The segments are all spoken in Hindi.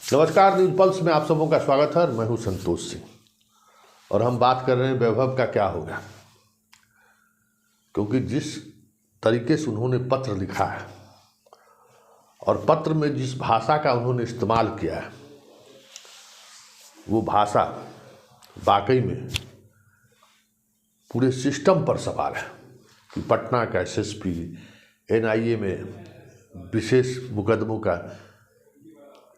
नमस्कार, न्यूज पल्स में आप सबों का स्वागत है। मैं हूं संतोष सिंह और हम बात कर रहे हैं वैभव का क्या होगा। क्योंकि जिस तरीके से उन्होंने पत्र लिखा है और पत्र में जिस भाषा का उन्होंने इस्तेमाल किया है, वो भाषा वाकई में पूरे सिस्टम पर सवाल है कि पटना का एसएसपी, एनआईए में विशेष मुकदमों का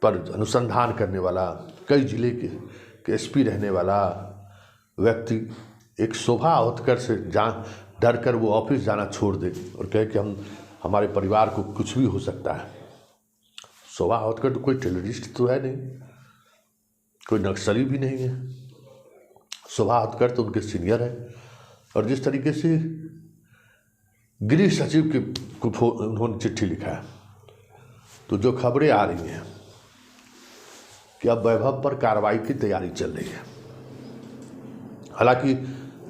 पर अनुसंधान करने वाला, कई जिले के एसपी रहने वाला व्यक्ति एक शोभा होतकर से डर कर वो ऑफिस जाना छोड़ दे और कहे कि हमारे परिवार को कुछ भी हो सकता है। शोभा होतकर तो कोई टेररिस्ट तो है नहीं, कोई नक्सली भी नहीं है। शोभा होतकर तो उनके सीनियर है। और जिस तरीके से गृह सचिव को उन्होंने चिट्ठी लिखा है, तो जो खबरें आ रही हैं कि अब वैभव पर कार्रवाई की तैयारी चल रही है। हालांकि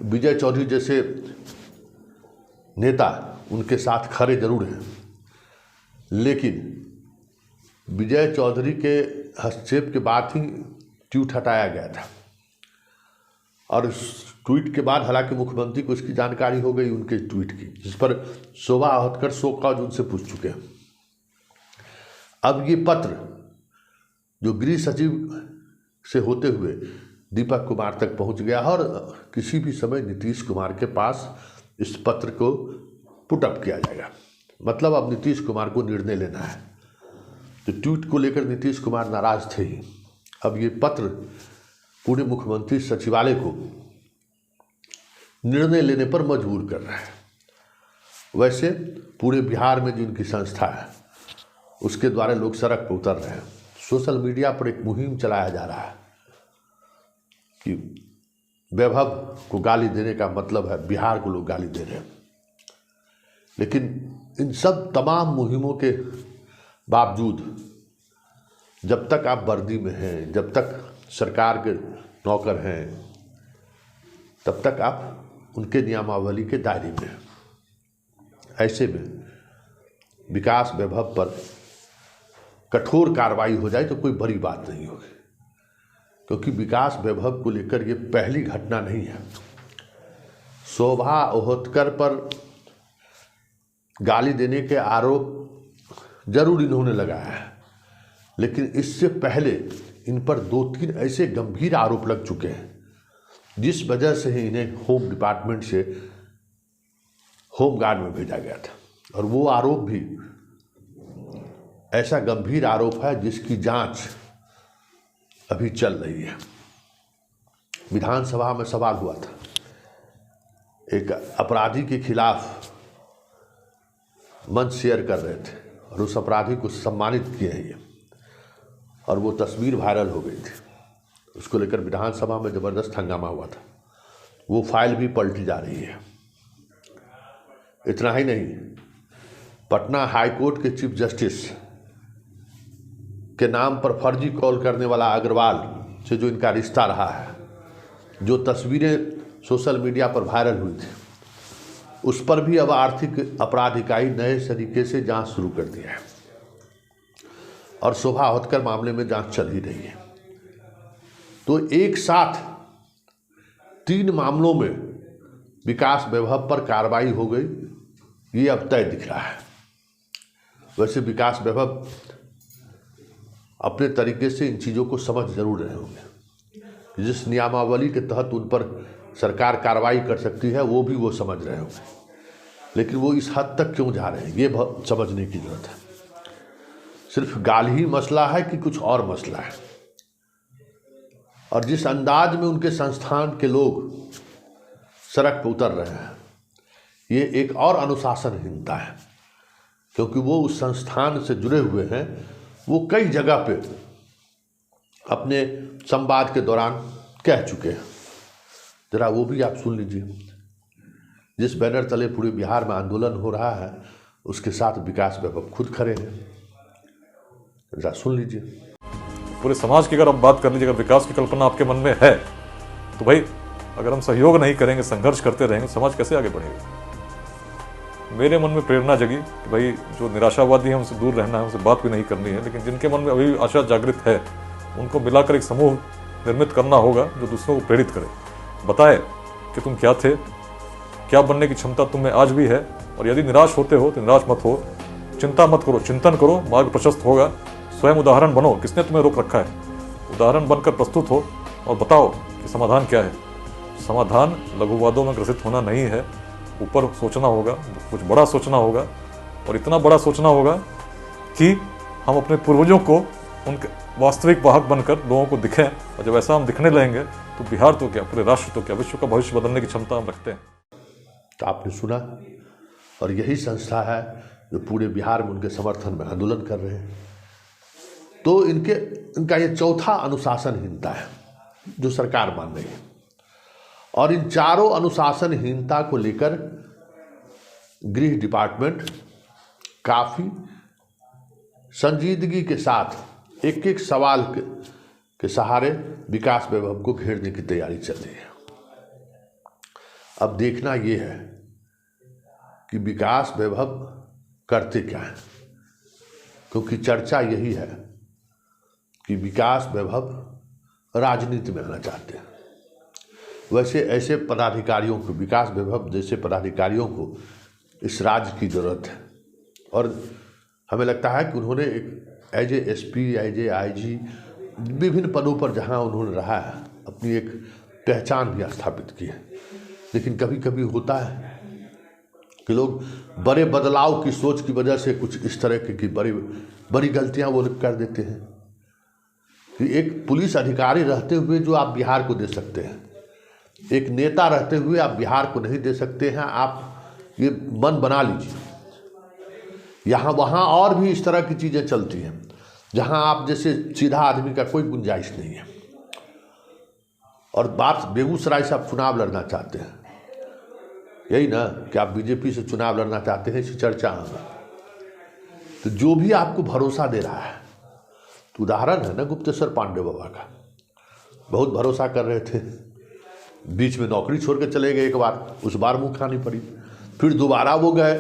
विजय चौधरी जैसे नेता उनके साथ खड़े जरूर हैं, लेकिन विजय चौधरी के हस्तक्षेप के बाद ही ट्वीट हटाया गया था। और उस ट्वीट के बाद हालांकि मुख्यमंत्री को इसकी जानकारी हो गई उनके ट्वीट की, जिस पर शोभा होतकर शो कॉज उनसे पूछ चुके हैं। अब ये पत्र जो गृह सचिव से होते हुए दीपक कुमार तक पहुंच गया और किसी भी समय नीतीश कुमार के पास इस पत्र को पुट अप किया जाएगा। मतलब अब नीतीश कुमार को निर्णय लेना है। तो ट्वीट को लेकर नीतीश कुमार नाराज थे ही, अब ये पत्र पूरे मुख्यमंत्री सचिवालय को निर्णय लेने पर मजबूर कर रहा है। वैसे पूरे बिहार में जिनकी संस्था है उसके द्वारा लोग सड़क पर उतर रहे हैं। सोशल मीडिया पर एक मुहिम चलाया जा रहा है कि वैभव को गाली देने का मतलब है बिहार को लोग गाली दे रहे हैं। लेकिन इन सब तमाम मुहिमों के बावजूद जब तक आप वर्दी में हैं, जब तक सरकार के नौकर हैं, तब तक आप उनके नियमावली के दायरे में हैं। ऐसे में विकास वैभव पर कठोर कार्रवाई हो जाए तो कोई बड़ी बात नहीं होगी, क्योंकि विकास वैभव को लेकर ये पहली घटना नहीं है। शोभा होतकर पर गाली देने के आरोप जरूर इन्होंने लगाया है, लेकिन इससे पहले इन पर 2-3 ऐसे गंभीर आरोप लग चुके हैं जिस वजह से ही इन्हें होम डिपार्टमेंट से होम गार्ड में भेजा गया था। और वो आरोप भी ऐसा गंभीर आरोप है जिसकी जांच अभी चल रही है। विधानसभा में सवाल हुआ था, एक अपराधी के खिलाफ मंच शेयर कर रहे थे और उस अपराधी को सम्मानित किए हैं ये, और वो तस्वीर वायरल हो गई थी। उसको लेकर विधानसभा में ज़बरदस्त हंगामा हुआ था। वो फाइल भी पलटी जा रही है। इतना ही नहीं, पटना हाईकोर्ट के चीफ जस्टिस के नाम पर फर्जी कॉल करने वाला अग्रवाल से जो इनका रिश्ता रहा है, जो तस्वीरें सोशल मीडिया पर वायरल हुई थी, उस पर भी अब आर्थिक अपराध इकाई नए तरीके से जांच शुरू कर दिया है और शोभा होतकर मामले में जांच चल ही रही है। तो एक साथ 3 मामलों में विकास वैभव पर कार्रवाई हो गई, ये अब तय दिख रहा है। वैसे विकास वैभव अपने तरीके से इन चीज़ों को समझ जरूर रहे होंगे। जिस नियमावली के तहत उन पर सरकार कार्रवाई कर सकती है वो भी वो समझ रहे होंगे, लेकिन वो इस हद तक क्यों जा रहे हैं ये समझने की जरूरत है। सिर्फ गाली ही मसला है कि कुछ और मसला है? और जिस अंदाज में उनके संस्थान के लोग सड़क पर उतर रहे हैं, ये एक और अनुशासनहीनता है, क्योंकि वो उस संस्थान से जुड़े हुए हैं। वो कई जगह पे अपने संवाद के दौरान कह चुके हैं। जरा वो भी आप सुन लीजिए। जिस बैनर तले पूरे बिहार में आंदोलन हो रहा है, उसके साथ विकास वैभव खुद खड़े हैं। जरा सुन लीजिए। पूरे समाज की अगर हम बात कर लीजिए, अगर विकास की कल्पना आपके मन में है तो भाई अगर हम सहयोग नहीं करेंगे, संघर्ष करते रहेंगे, समाज कैसे आगे बढ़ेगा? मेरे मन में प्रेरणा जगी कि भाई जो निराशावादी हैं उनसे दूर रहना है, उनसे बात भी नहीं करनी है। लेकिन जिनके मन में अभी आशा जागृत है उनको मिलाकर एक समूह निर्मित करना होगा जो दूसरों को प्रेरित करे, बताए कि तुम क्या थे, क्या बनने की क्षमता तुम में आज भी है। और यदि निराश होते हो तो निराश मत हो, चिंता मत करो, चिंतन करो, मार्ग प्रशस्त होगा। स्वयं उदाहरण बनो, किसने तुम्हें रोक रखा है, उदाहरण बनकर प्रस्तुत हो और बताओ कि समाधान क्या है। समाधान लघुवादों में ग्रसित होना नहीं है, ऊपर सोचना होगा, कुछ बड़ा सोचना होगा, और इतना बड़ा सोचना होगा कि हम अपने पूर्वजों को उनके वास्तविक वाहक बनकर लोगों को दिखें। और जब ऐसा हम दिखने लगेंगे तो बिहार तो क्या, पूरे राष्ट्र तो क्या, विश्व का भविष्य बदलने की क्षमता हम रखते हैं। तो आपने सुना, और यही संस्था है जो पूरे बिहार में उनके समर्थन में आंदोलन कर रहे हैं। तो इनका ये चौथा अनुशासनहीनता है जो सरकार मान रही है, और इन चारों अनुशासनहीनता को लेकर गृह डिपार्टमेंट काफ़ी संजीदगी के साथ एक एक सवाल के सहारे विकास वैभव को घेरने की तैयारी चल रही है। अब देखना ये है कि विकास वैभव करते क्या है, क्योंकि चर्चा यही है कि विकास वैभव राजनीति में आना चाहते हैं। वैसे ऐसे पदाधिकारियों को, विकास वैभव जैसे पदाधिकारियों को इस राज्य की ज़रूरत है, और हमें लगता है कि उन्होंने एक as a SP, as a IG विभिन्न पदों पर जहां उन्होंने रहा है अपनी एक पहचान भी स्थापित की है। लेकिन कभी कभी होता है कि लोग बड़े बदलाव की सोच की वजह से कुछ इस तरह की बड़ी गलतियां वो कर देते हैं कि एक पुलिस अधिकारी रहते हुए जो आप बिहार को दे सकते हैं, एक नेता रहते हुए आप बिहार को नहीं दे सकते हैं। आप ये मन बना लीजिए, यहाँ वहाँ और भी इस तरह की चीज़ें चलती हैं जहाँ आप जैसे सीधा आदमी का कोई गुंजाइश नहीं है। और बात बेगूसराय से आप चुनाव लड़ना चाहते हैं, यही ना कि आप BJP से चुनाव लड़ना चाहते हैं, इसी चर्चा है। तो जो भी आपको भरोसा दे रहा है, तो उदाहरण है ना गुप्तेश्वर पांडे बाबा का, बहुत भरोसा कर रहे थे, बीच में नौकरी छोड़ के चले गए एक बार, उस बार मुँह खानी पड़ी, फिर दोबारा वो गए,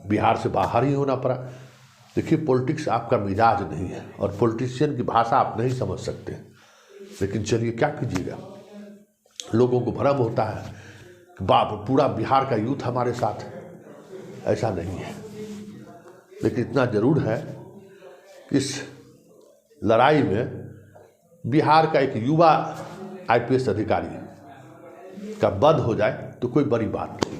बिहार से बाहर ही होना पड़ा। देखिए, पॉलिटिक्स आपका मिजाज नहीं है और पॉलिटिशियन की भाषा आप नहीं समझ सकते, लेकिन चलिए क्या कीजिएगा। लोगों को भ्रम होता है कि बाप पूरा बिहार का यूथ हमारे साथ है, ऐसा नहीं है। लेकिन इतना जरूर है कि इस लड़ाई में बिहार का एक युवा IPS अधिकारी का वध हो जाए तो कोई बड़ी बात नहीं।